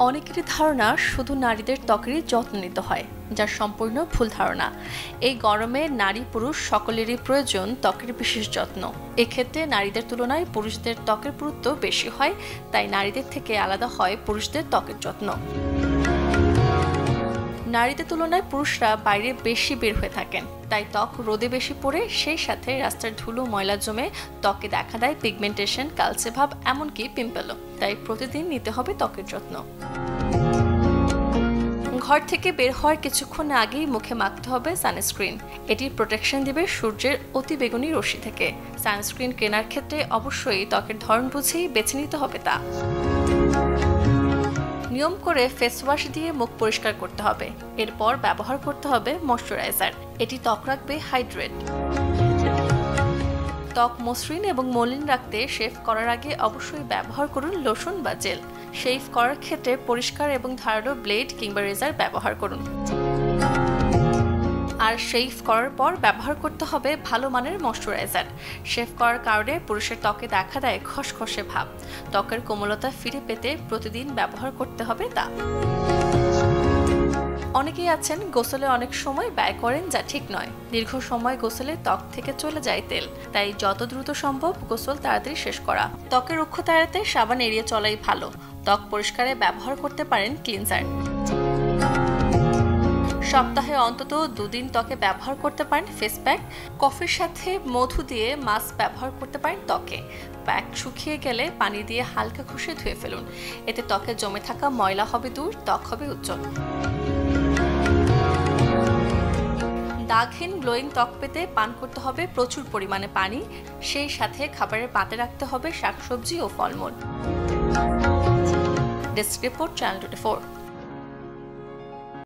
অনেকেরই ধারণা শুধু নারীদের ত্বকেরই যত্ন নিতে হয়, যা সম্পূর্ণ ভুল ধারণা। এই গরমে নারী পুরুষ সকলেরই প্রয়োজন ত্বকের বিশেষ যত্ন। এক্ষেত্রে নারীদের তুলনায় পুরুষদের ত্বকের গুরুত্ব বেশি হয়, তাই নারীদের থেকে আলাদা হয় পুরুষদের ত্বকের যত্ন। নারীদের তুলনায় পুরুষরা বাইরে বেশি বের হয়ে থাকেন, তাই ত্বক রোদে বেশি পড়ে, সেই সাথে রাস্তার ধুলো ময়লা জমে ত্বকে দেখা দেয় পিগমেন্টেশন, কালচে ভাব, এমনকি পিম্পলও। তাই প্রতিদিন নিতে হবে ত্বকের যত্ন। ঘর থেকে বের হওয়ার কিছুক্ষণ আগেই মুখে মাখতে হবে সানস্ক্রিন। এটি প্রোটেকশন দিবে সূর্যের অতিবেগুনি রশ্মি থেকে। সানস্ক্রিন কেনার ক্ষেত্রে অবশ্যই ত্বকের ধরন বুঝেই বেছে নিতে হবে তা। নিয়ম করে ফেস ওয়াশ দিয়ে মুখ পরিষ্কার করতে হবে। এরপর ব্যবহার করতে হবে ময়শ্চারাইজার। এটি ত্বক রাখবে হাইড্রেট। ত্বক মসৃণ এবং মলিন রাখতে শেভ করার আগে অবশ্যই ব্যবহার করুন লোশন বা জেল। শেভ করার ক্ষেত্রে পরিষ্কার এবং ধারালো ব্লেড কিংবা রেজার ব্যবহার করুন। আর শেভ করার পর ব্যবহার করতে হবে ভালো মানের ময়শ্চারাইজার। শেভ করার কারণে পুরুষের ত্বকে দেখা দেয় খসখসে ভাব। ত্বকের কোমলতা ফিরে পেতে প্রতিদিন ব্যবহার করতে হবে তা। অনেকেই আছেন গোসলে অনেক সময় ব্যয় করেন, যা ঠিক নয়। দীর্ঘ সময় গোসলে ত্বক থেকে চলে যায় তেল, তাই যত দ্রুত সম্ভব গোসল তাড়াতাড়ি শেষ করা। ত্বকের রুক্ষতা এড়াতে সাবান এড়িয়ে চলাই ভালো। ত্বক পরিষ্কারে ব্যবহার করতে পারেন ক্লিনজার। সপ্তাহে অন্তত 2 দিন ত্বকে ব্যবহার করতে পারেন ফেস প্যাক। কফির সাথে মধু দিয়ে মাস্ক ব্যবহার করতে পারেন ত্বকে। প্যাক শুকিয়ে গেলে পানি দিয়ে হালকা ঘষে ধুয়ে ফেলুন। এতে ত্বকে জমে থাকা ময়লা হবে দূর, ত্বক হবে উজ্জ্বল। দাগহীন গ্লোয়িং ত্বক পেতে পান করতে হবে প্রচুর পরিমাণে পানি। সেই সাথে খাবারের পাতে রাখতে হবে শাকসবজি ও ফলমূল। Desk report, channel 24।